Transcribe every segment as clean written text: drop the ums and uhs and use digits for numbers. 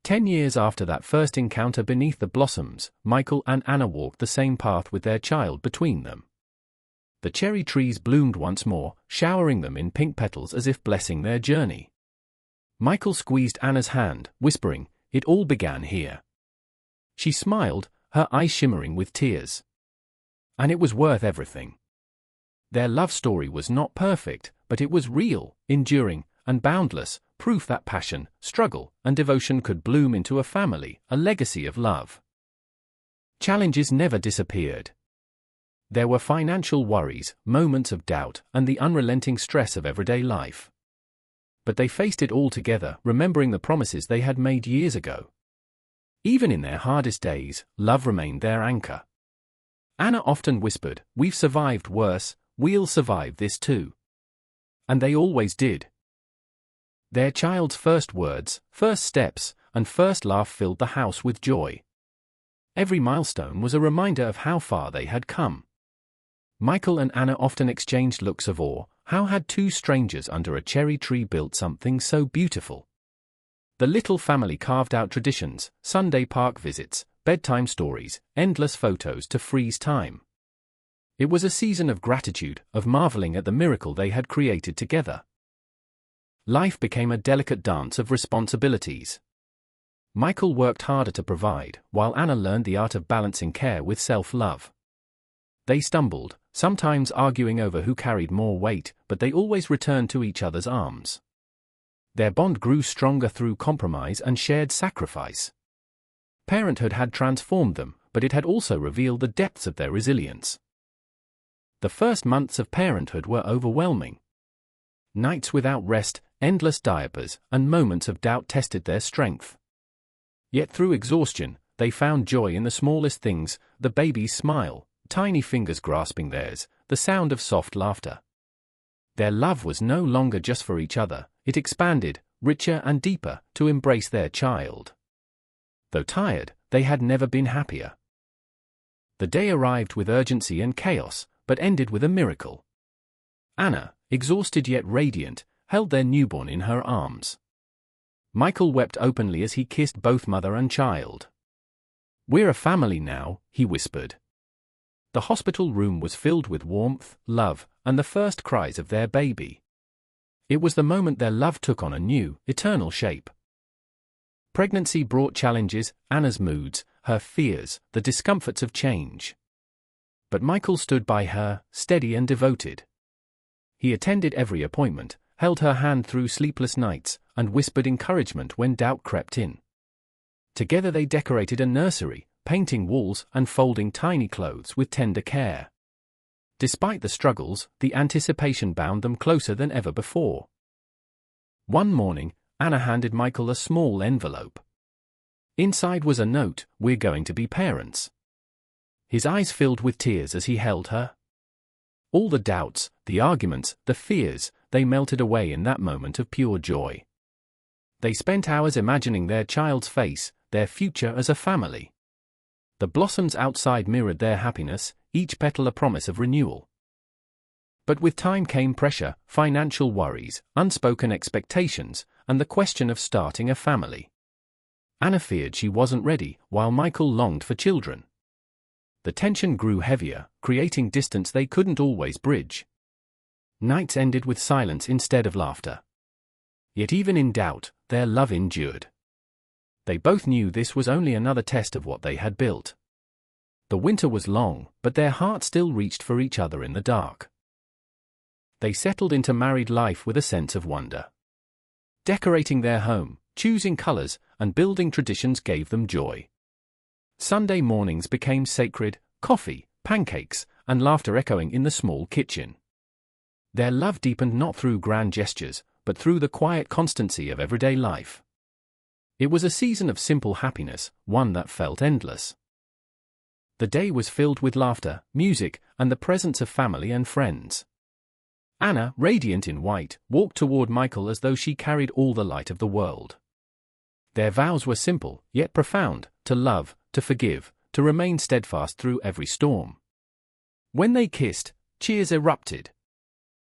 10 years after that first encounter beneath the blossoms, Michael and Anna walked the same path with their child between them. The cherry trees bloomed once more, showering them in pink petals as if blessing their journey. Michael squeezed Anna's hand, whispering, "It all began here." She smiled, her eyes shimmering with tears. And it was worth everything. Their love story was not perfect, but it was real, enduring, and boundless, proof that passion, struggle, and devotion could bloom into a family, a legacy of love. Challenges never disappeared. There were financial worries, moments of doubt, and the unrelenting stress of everyday life. But they faced it all together, remembering the promises they had made years ago. Even in their hardest days, love remained their anchor. Anna often whispered, "We've survived worse, we'll survive this too." And they always did. Their child's first words, first steps, and first laugh filled the house with joy. Every milestone was a reminder of how far they had come. Michael and Anna often exchanged looks of awe. How had two strangers under a cherry tree built something so beautiful? The little family carved out traditions, Sunday park visits, bedtime stories, endless photos to freeze time. It was a season of gratitude, of marveling at the miracle they had created together. Life became a delicate dance of responsibilities. Michael worked harder to provide, while Anna learned the art of balancing care with self-love. They stumbled, sometimes arguing over who carried more weight, but they always returned to each other's arms. Their bond grew stronger through compromise and shared sacrifice. Parenthood had transformed them, but it had also revealed the depths of their resilience. The first months of parenthood were overwhelming. Nights without rest, endless diapers, and moments of doubt tested their strength. Yet through exhaustion, they found joy in the smallest things: the baby's smile, tiny fingers grasping theirs, the sound of soft laughter. Their love was no longer just for each other, it expanded, richer and deeper, to embrace their child. Though tired, they had never been happier. The day arrived with urgency and chaos, but ended with a miracle. Anna, exhausted yet radiant, held their newborn in her arms. Michael wept openly as he kissed both mother and child. "We're a family now," he whispered. The hospital room was filled with warmth, love, and the first cries of their baby. It was the moment their love took on a new, eternal shape. Pregnancy brought challenges, Anna's moods, her fears, the discomforts of change. But Michael stood by her, steady and devoted. He attended every appointment, held her hand through sleepless nights, and whispered encouragement when doubt crept in. Together they decorated a nursery, painting walls and folding tiny clothes with tender care. Despite the struggles, the anticipation bound them closer than ever before. One morning, Anna handed Michael a small envelope. Inside was a note, "We're going to be parents." His eyes filled with tears as he held her. All the doubts, the arguments, the fears, they melted away in that moment of pure joy. They spent hours imagining their child's face, their future as a family. The blossoms outside mirrored their happiness, each petal a promise of renewal. But with time came pressure, financial worries, unspoken expectations, and the question of starting a family. Anna feared she wasn't ready, while Michael longed for children. The tension grew heavier, creating distance they couldn't always bridge. Nights ended with silence instead of laughter. Yet even in doubt, their love endured. They both knew this was only another test of what they had built. The winter was long, but their hearts still reached for each other in the dark. They settled into married life with a sense of wonder. Decorating their home, choosing colors, and building traditions gave them joy. Sunday mornings became sacred, coffee, pancakes, and laughter echoing in the small kitchen. Their love deepened not through grand gestures, but through the quiet constancy of everyday life. It was a season of simple happiness, one that felt endless. The day was filled with laughter, music, and the presence of family and friends. Anna, radiant in white, walked toward Michael as though she carried all the light of the world. Their vows were simple, yet profound: to love, to forgive, to remain steadfast through every storm. When they kissed, cheers erupted.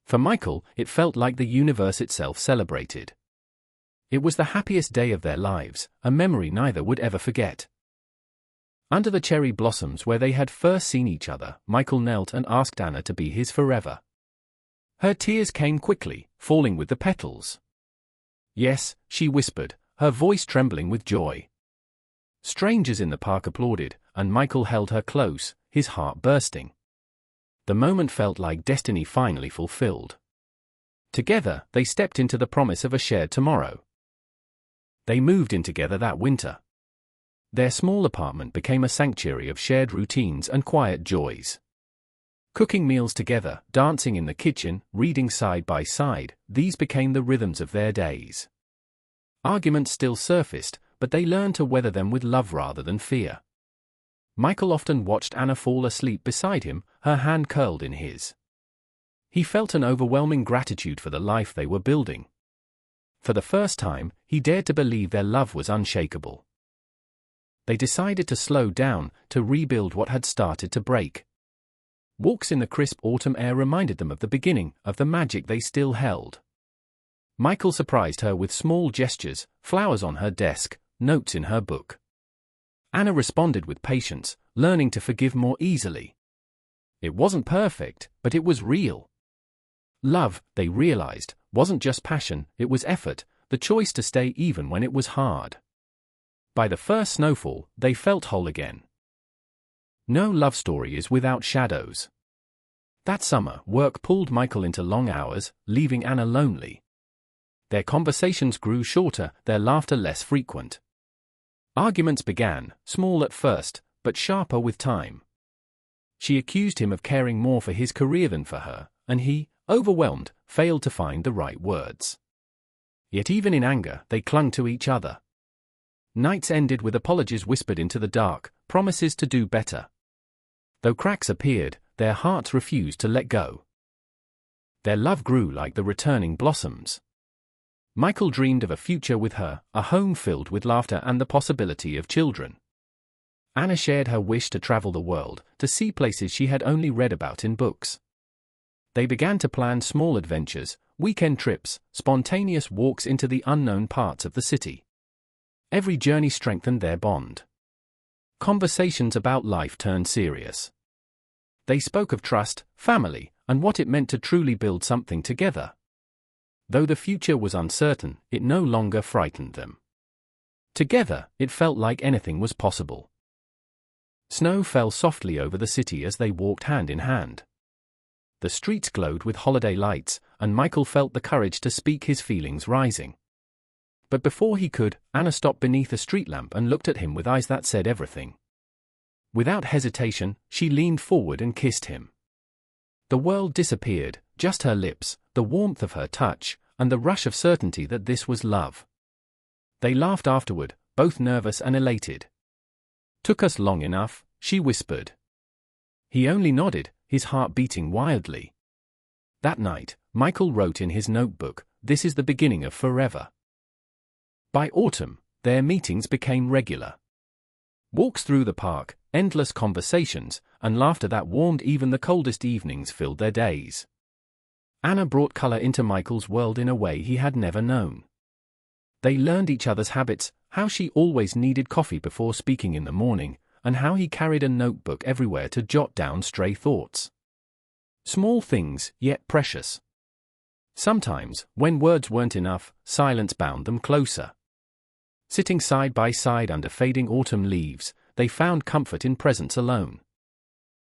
For Michael, it felt like the universe itself celebrated. It was the happiest day of their lives, a memory neither would ever forget. Under the cherry blossoms where they had first seen each other, Michael knelt and asked Anna to be his forever. Her tears came quickly, falling with the petals. "Yes," she whispered, her voice trembling with joy. Strangers in the park applauded, and Michael held her close, his heart bursting. The moment felt like destiny finally fulfilled. Together, they stepped into the promise of a shared tomorrow. They moved in together that winter. Their small apartment became a sanctuary of shared routines and quiet joys. Cooking meals together, dancing in the kitchen, reading side by side, these became the rhythms of their days. Arguments still surfaced, but they learned to weather them with love rather than fear. Michael often watched Anna fall asleep beside him, her hand curled in his. He felt an overwhelming gratitude for the life they were building. For the first time, he dared to believe their love was unshakable. They decided to slow down, to rebuild what had started to break. Walks in the crisp autumn air reminded them of the beginning, of the magic they still held. Michael surprised her with small gestures, flowers on her desk, notes in her book. Anna responded with patience, learning to forgive more easily. It wasn't perfect, but it was real. Love, they realized, wasn't just passion, it was effort, the choice to stay even when it was hard. By the first snowfall, they felt whole again. No love story is without shadows. That summer, work pulled Michael into long hours, leaving Anna lonely. Their conversations grew shorter, their laughter less frequent. Arguments began, small at first, but sharper with time. She accused him of caring more for his career than for her, and he, overwhelmed, failed to find the right words. Yet even in anger, they clung to each other. Nights ended with apologies whispered into the dark, promises to do better. Though cracks appeared, their hearts refused to let go. Their love grew like the returning blossoms. Michael dreamed of a future with her, a home filled with laughter and the possibility of children. Anna shared her wish to travel the world, to see places she had only read about in books. They began to plan small adventures, weekend trips, spontaneous walks into the unknown parts of the city. Every journey strengthened their bond. Conversations about life turned serious. They spoke of trust, family, and what it meant to truly build something together. Though the future was uncertain, it no longer frightened them. Together, it felt like anything was possible. Snow fell softly over the city as they walked hand in hand. The streets glowed with holiday lights, and Michael felt the courage to speak his feelings rising. But before he could, Anna stopped beneath a street lamp and looked at him with eyes that said everything. Without hesitation, she leaned forward and kissed him. The world disappeared, just her lips, the warmth of her touch, and the rush of certainty that this was love. They laughed afterward, both nervous and elated. "Took us long enough," she whispered. He only nodded, his heart beating wildly. That night, Michael wrote in his notebook, "This is the beginning of forever." By autumn, their meetings became regular. Walks through the park, endless conversations, and laughter that warmed even the coldest evenings filled their days. Anna brought color into Michael's world in a way he had never known. They learned each other's habits, how she always needed coffee before speaking in the morning, and how he carried a notebook everywhere to jot down stray thoughts. Small things, yet precious. Sometimes, when words weren't enough, silence bound them closer. Sitting side by side under fading autumn leaves, they found comfort in presence alone.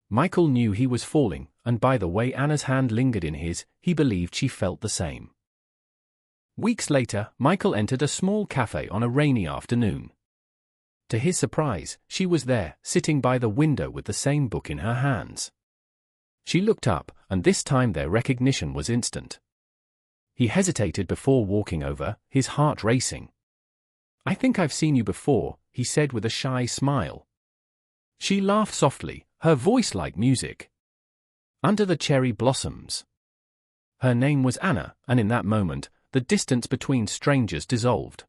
Michael knew he was falling, and by the way Anna's hand lingered in his, he believed she felt the same. Weeks later, Michael entered a small cafe on a rainy afternoon. To his surprise, she was there, sitting by the window with the same book in her hands. She looked up, and this time their recognition was instant. He hesitated before walking over, his heart racing. "I think I've seen you before," he said with a shy smile. She laughed softly, her voice like music. "Under the cherry blossoms." Her name was Anna, and in that moment, the distance between strangers dissolved.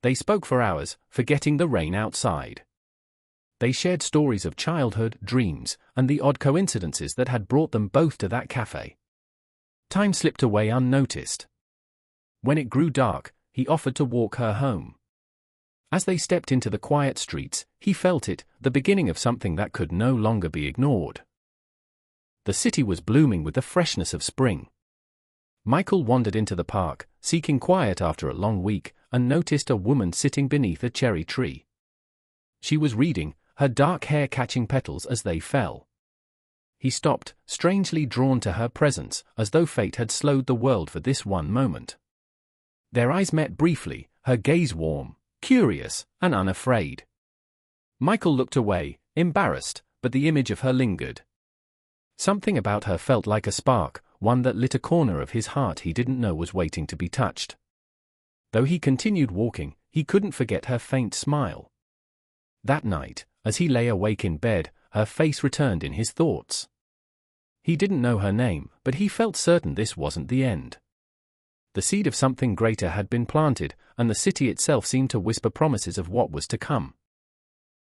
They spoke for hours, forgetting the rain outside. They shared stories of childhood, dreams, and the odd coincidences that had brought them both to that cafe. Time slipped away unnoticed. When it grew dark, he offered to walk her home. As they stepped into the quiet streets, he felt it, the beginning of something that could no longer be ignored. The city was blooming with the freshness of spring. Michael wandered into the park, seeking quiet after a long week, and noticed a woman sitting beneath a cherry tree. She was reading, her dark hair catching petals as they fell. He stopped, strangely drawn to her presence, as though fate had slowed the world for this one moment. Their eyes met briefly, her gaze warm, curious, and unafraid. Michael looked away, embarrassed, but the image of her lingered. Something about her felt like a spark, one that lit a corner of his heart he didn't know was waiting to be touched. Though he continued walking, he couldn't forget her faint smile. That night, as he lay awake in bed, her face returned in his thoughts. He didn't know her name, but he felt certain this wasn't the end. The seed of something greater had been planted, and the city itself seemed to whisper promises of what was to come.